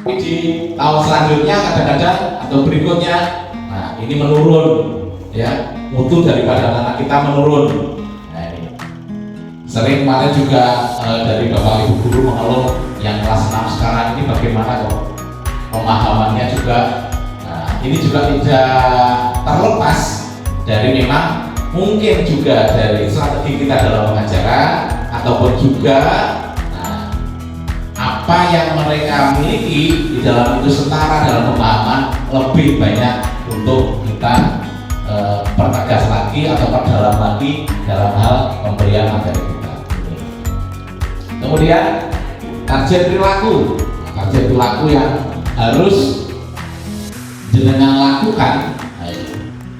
Tapi di tahun selanjutnya kadang-kadang atau berikutnya, nah ini menurun, ya, mutu daripada anak kita menurun. Nah ini sering kemarin juga dari bapak ibu guru mengeluh yang kelas 6 sekarang ini bagaimana kok pemahamannya juga. Nah ini juga tidak terlepas dari memang mungkin juga dari strategi kita dalam pengajaran ataupun juga apa yang mereka miliki di dalam itu setara dalam pemahaman lebih banyak untuk kita pertegas lagi atau perdalam lagi dalam hal pemberian materi kita. Kemudian target perilaku yang harus jenengan lakukan. Nah,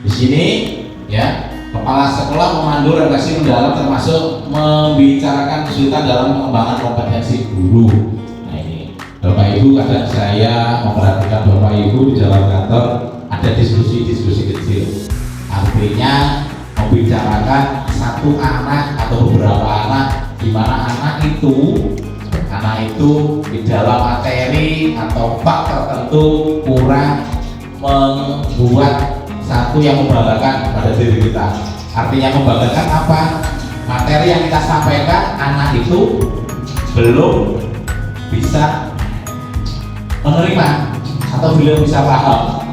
di sini ya kepala sekolah memandu refleksi mendalam termasuk membicarakan kesulitan dalam pengembangan kompetensi guru. Bapak Ibu, kadang saya memperhatikan Bapak Ibu di dalam kantor ada diskusi-diskusi kecil. Artinya membicarakan satu anak atau beberapa anak, di mana anak itu di dalam materi atau bab tertentu kurang membuat satu yang membanggakan pada diri kita. Artinya membanggakan apa? Materi yang kita sampaikan anak itu belum bisa menerima atau belum bisa paham.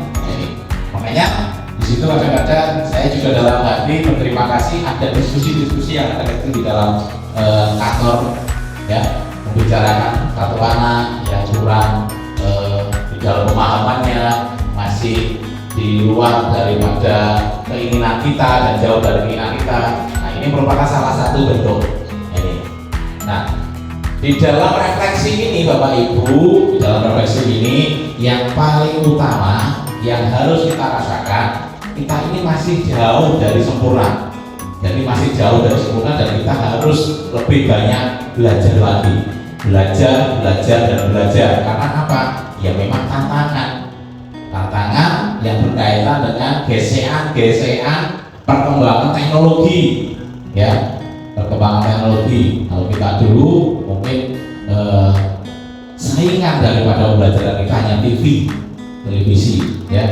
Makanya di situ kadang-kadang saya juga dalam hati berterima kasih ada diskusi-diskusi yang ada di dalam kantor, ya, membicarakan satu anak yang kurang di dalam pemahamannya masih di luar daripada keinginan kita dan jauh dari keinginan kita. Nah ini merupakan salah satu bentuk ini. Nah di dalam refleksi ini Bapak Ibu, di dalam refleksi ini yang paling utama yang harus kita rasakan, kita ini masih jauh dari sempurna. Jadi masih jauh dari sempurna dan kita harus lebih banyak belajar lagi. Belajar dan belajar. Karena apa? Ya memang tantangan yang berkaitan dengan gesekan perkembangan teknologi, ya. Perkembangan teknologi. Kalau kita dulu mungkin saingan daripada pembelajaran kita hanya televisi, ya.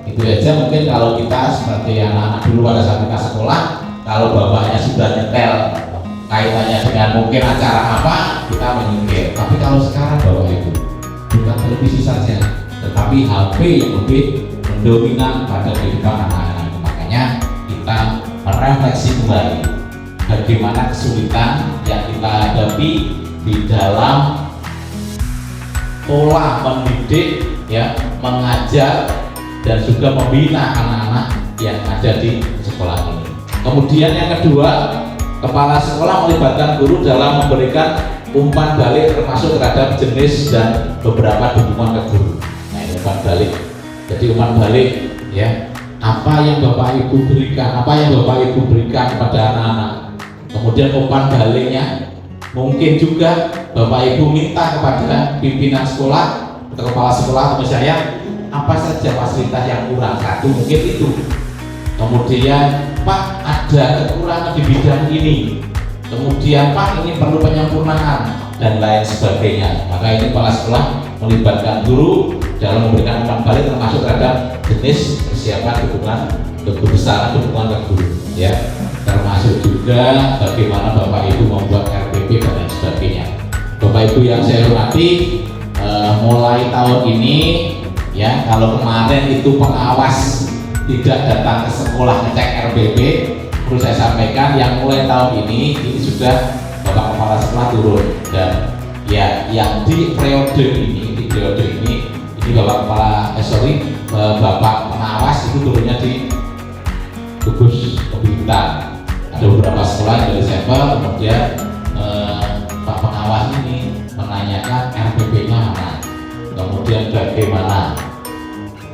Itu aja mungkin kalau kita seperti anak-anak dulu pada saat kita sekolah, kalau bapaknya sudah nyetel kaitannya dengan mungkin acara apa, kita menyingkir. Tapi kalau sekarang Bapak Ibu, bukan televisi saja, tetapi HP yang lebih mendominan pada kehidupan anak-anak. Makanya kita merefleksi kembali bagaimana kesulitan yang kita hadapi di dalam pola mendidik, ya, mengajar dan juga membina anak-anak yang ada di sekolah ini. Kemudian yang kedua, kepala sekolah melibatkan guru dalam memberikan umpan balik termasuk terhadap jenis dan beberapa dukungan ke guru. Nah ini umpan balik. Jadi umpan balik, ya, apa yang Bapak Ibu berikan kepada anak-anak. Kemudian umpan baliknya mungkin juga Bapak Ibu minta kepada pimpinan sekolah atau kepala sekolah atau saya apa saja fasilitas yang kurang. Satu mungkin itu. Kemudian Pak ada kekurangan di bidang ini. Kemudian Pak ini perlu penyempurnaan dan lain sebagainya. Maka ini kepala sekolah melibatkan guru dalam memberikan umpan balik termasuk terhadap jenis persiapan dukungan kebesaran dukungan ke guru, ya. Termasuk juga bagaimana Bapak Ibu membuat RPP dan lain sebagainya. Bapak Ibu yang saya hormati, mulai tahun ini, ya, kalau kemarin itu pengawas tidak datang ke sekolah ngecek RPP, perlu saya sampaikan yang mulai tahun ini sudah Bapak Kepala Sekolah turun, dan ya yang di periode ini Bapak pengawas itu turunnya di gugus pembinaan. Ada beberapa sekolah yang dari sampel, kemudian Pak pengawas ini menanyakan RPP-nya mana, kemudian bagaimana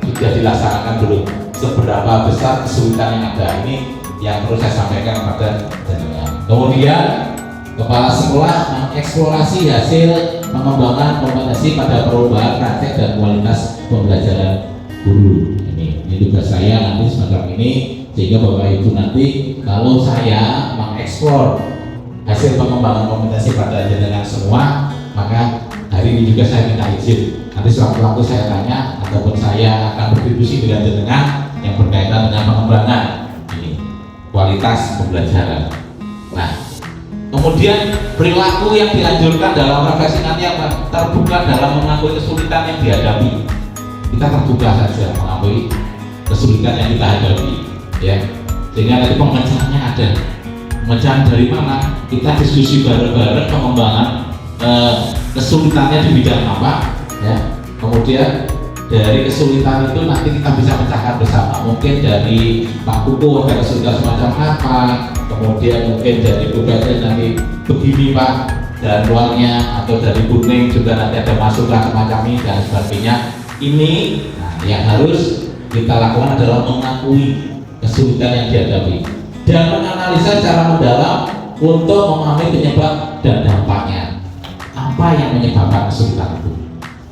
sudah dilaksanakan belum, seberapa besar kesulitan yang ada. Ini yang perlu saya sampaikan kepada jenengan. Kemudian kepala sekolah mengeksplorasi hasil pengembangan kompetensi pada perubahan praktek dan kualitas pembelajaran guru. Ini tugas saya nanti semacam ini, sehingga Bapak Ibu nanti kalau saya mengeksplor hasil pengembangan kompetensi pada jenengan semua, maka hari ini juga saya minta izin Nanti sewaktu-waktu saya tanya ataupun saya akan berdiskusi dengan jenengan yang berkaitan dengan pengembangan ini kualitas pembelajaran. Nah, kemudian perilaku yang dianjurkan dalam refleksi nanti apa? Terbuka dalam mengakui kesulitan yang dihadapi. Kita terbuka saja mengakui kesulitan yang kita hadapi, ya. Sehingga nanti pemecahannya ada. Pemecahan dari mana? Kita diskusi bareng-bareng pengembangan kesulitannya di bidang apa, ya. Kemudian dari kesulitan itu nanti kita bisa pecahkan bersama. Mungkin dari Pak Kuku ada kesulitan semacam apa, kemudian mungkin dari Bu Catherine nanti begini Pak dan luarnya, atau dari Bu Ning juga nanti ada masukan semacam ini dan sebagainya. Ini yang harus kita lakukan adalah mengakui kesulitan yang dihadapi dan menganalisa secara mendalam untuk memahami penyebab dan dampaknya. Apa yang menyebabkan kesulitan itu?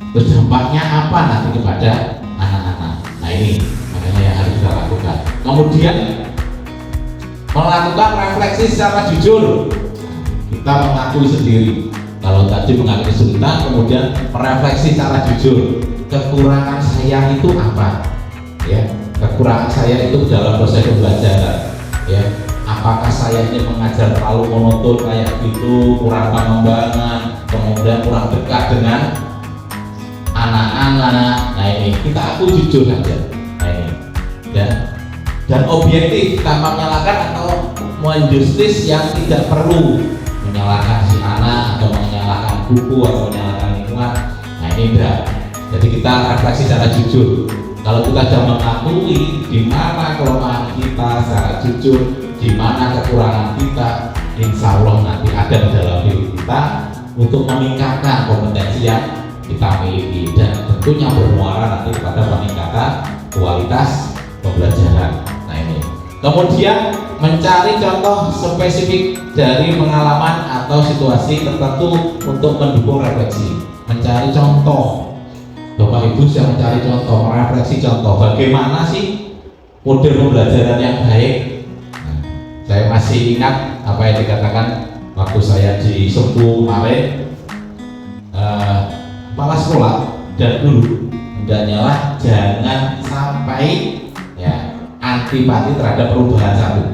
Terus dampaknya apa nanti kepada anak-anak? Nah ini makanya yang harus kita lakukan. Kemudian melakukan refleksi secara jujur. Kita mengakui sendiri. Kalau tadi mengakui kesulitan, kemudian merefleksi secara jujur. Kekurangan saya itu apa? Ya, kekurangan saya itu dalam proses pembelajaran. Ya, apakah saya ini mengajar terlalu monoton kayak gitu, kurang pengembangan, kemudian kurang dekat dengan anak-anak. Nah ini kita akui jujur saja. Nah ini dan objektif tanpa menyalahkan atau menjustis yang tidak perlu menyalahkan si anak atau menyalahkan buku atau menyalahkan lingkungan. Nah ini enggak. Jadi kita refleksi secara jujur. Kalau kita sudah mengakui di mana kelemahan kita secara jujur, di mana kekurangan kita, insya Allah nanti ada di dalam diri kita untuk meningkatkan kompetensi yang kita miliki dan tentunya bermuara nanti kepada peningkatan kualitas pembelajaran. Nah ini. Kemudian mencari contoh spesifik dari pengalaman atau situasi tertentu untuk mendukung refleksi. Mencari contoh. Bapak Ibu saya mencari contoh, merefleksi contoh. Bagaimana sih model pembelajaran yang baik? Nah, saya masih ingat apa yang dikatakan waktu saya di Sempu kemarin. Kepala sekolah dan guru hendaknya lah jangan sampai ya antipati terhadap perubahan satu.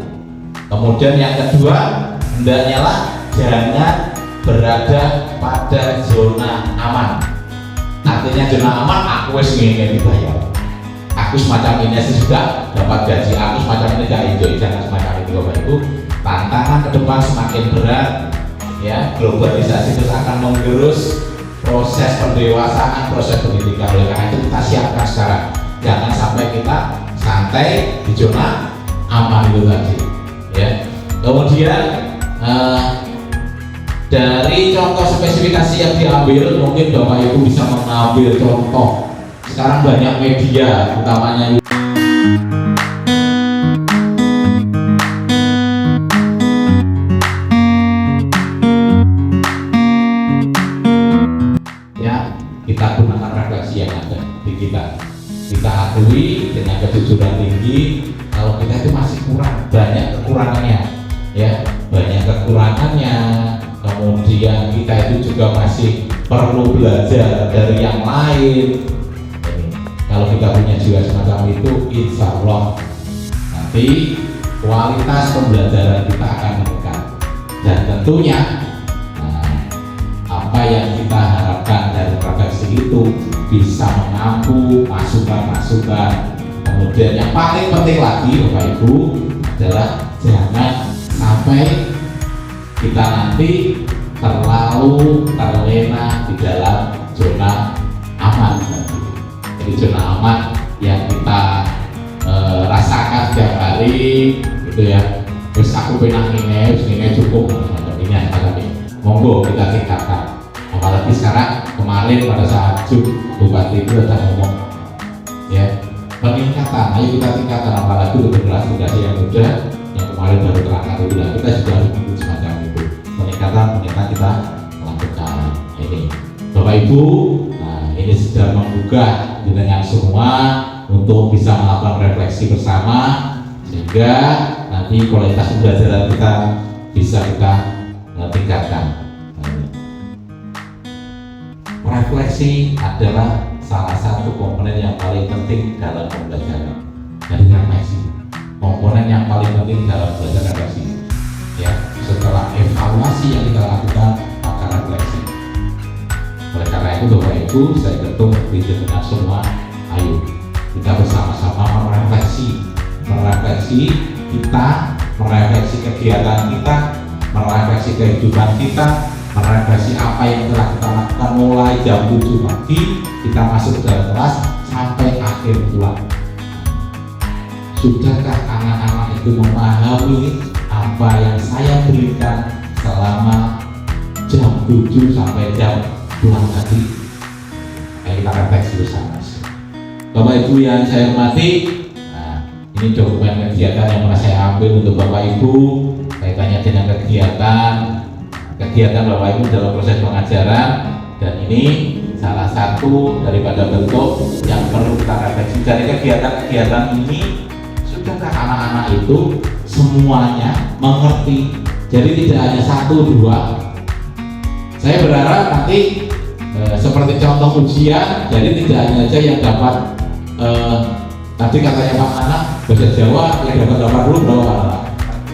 Kemudian yang kedua hendaknya lah jangan berada pada zona aman. Artinya zona aman aku wes ingin dibayar. Aku semacam ini sudah dapat gaji. Aku semacam ini gak enjoy. Jangan semacam itu Bapak Ibu. Tantangan ke depan semakin berat. Ya globalisasi terus akan menggerus proses pendewasaan, proses pendidikan. Oleh karena itu kita siapkan sekarang. Jangan sampai kita santai di zona aman itu tadi. Ya. Kemudian dari contoh spesifikasi yang diambil, mungkin Bapak Ibu bisa mengambil contoh. Sekarang banyak media, utamanya kita gunakan refleksi yang ada di kita. Kita akui dengan kejujuran tinggi kalau kita itu masih kurang, banyak kekurangannya, ya banyak kekurangannya. Kemudian kita itu juga masih perlu belajar dari yang lain. Jadi, kalau kita punya jiwa semacam itu, insya Allah nanti kualitas pembelajaran kita akan meningkat. Dan tentunya apa yang kita harapkan dari refleksi itu bisa mengampu masukan-masukan. Kemudian yang paling penting lagi Bapak Ibu adalah jangan sampai kita nanti terlalu terlena di dalam zona aman. Jadi zona aman yang kita rasakan setiap hari gitu ya. Terus aku pengen ini cukup ini tapi monggo kita tingkatkan. Apalagi sekarang kemarin pada saat Bupati itu ada ngomong ya peningkatan, ayo kita tingkatkan apalagi untuk generasi yang muda yang kemarin baru terangkat itu lah kita juga harus ikut semacam itu peningkatan kita lakukan ini Bapak Ibu. Nah ini sudah membuka dengan semua untuk bisa melakukan refleksi bersama sehingga nanti kualitas pembelajaran kita bisa kita tingkatkan. refleksi adalah salah satu komponen yang paling penting dalam pembelajaran. Jadi refleksi, komponen yang paling penting dalam belajar refleksi. Ya, setelah evaluasi yang kita lakukan, maka refleksi. Oleh karena itu Bapak Ibu, saya ketuk dengan semua, ayo kita bersama-sama merefleksi kita, merefleksi kegiatan kita, merefleksi kehidupan kita, merefleksi apa yang telah kita lakukan mulai jam 7 pagi kita masuk ke dalam kelas sampai akhir pulang. Sudahkah anak-anak itu memahami apa yang saya berikan selama jam 7 sampai jam pulang tadi? Ayo kita refleksi bersama. Bapak Ibu yang saya hormati, nah, ini dokumen kegiatan yang pernah saya ambil untuk Bapak Ibu kaitannya dengan kegiatan Bapak Ibu dalam proses pengajaran, dan ini salah satu daripada bentuk yang perlu kita refleksi dari kegiatan ini. Sudahkah anak-anak itu semuanya mengerti? Jadi tidak hanya 1, 2. Saya berharap nanti seperti contoh ujian, jadi tidak hanya aja yang dapat tadi katanya Pak Anak bahasa Jawa yang dapat 80 berapa?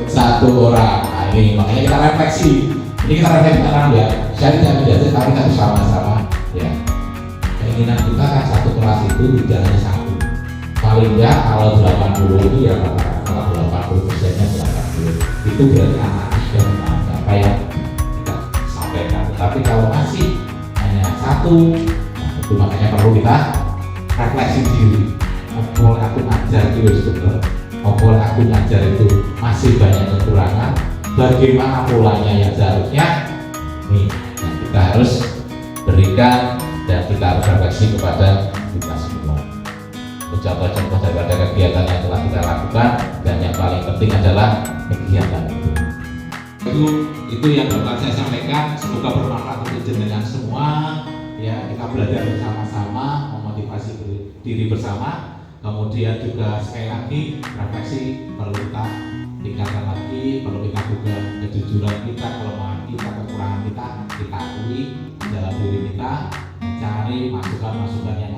1 orang. Nah ini makanya kita refleksi. Ini kita refleksi sekarang ya. Saya tidak menjadi, tapi kita bersama-sama ya. Keinginan kita kan satu kelas itu tidak hanya 1. Paling enggak kalau 80 itu ya kalau 80%-nya 80 itu berarti anak-anak sudah memahami apa yang kita sampaikan. Tapi kalau masih hanya 1, nah itu makanya perlu kita refleksi diri. Apa aku ngajar itu benar, apa aku ngajar itu masih banyak kekurangan, bagaimana polanya yang seharusnya nih yang kita harus berikan, dan kita harus refleksi kepada kita semua. Contoh-contoh daripada kegiatan yang telah kita lakukan, dan yang paling penting adalah kegiatan itu yang dapat saya sampaikan. Semoga bermanfaat untuk jenengan semua ya. Kita belajar bersama-sama, memotivasi diri bersama, kemudian juga sekali lagi refleksi perlu kita tingkatkan lagi, perlu kita buka kejujuran kita, kelemahan kita, kekurangan kita akui dalam diri kita, mencari masukan-masukan yang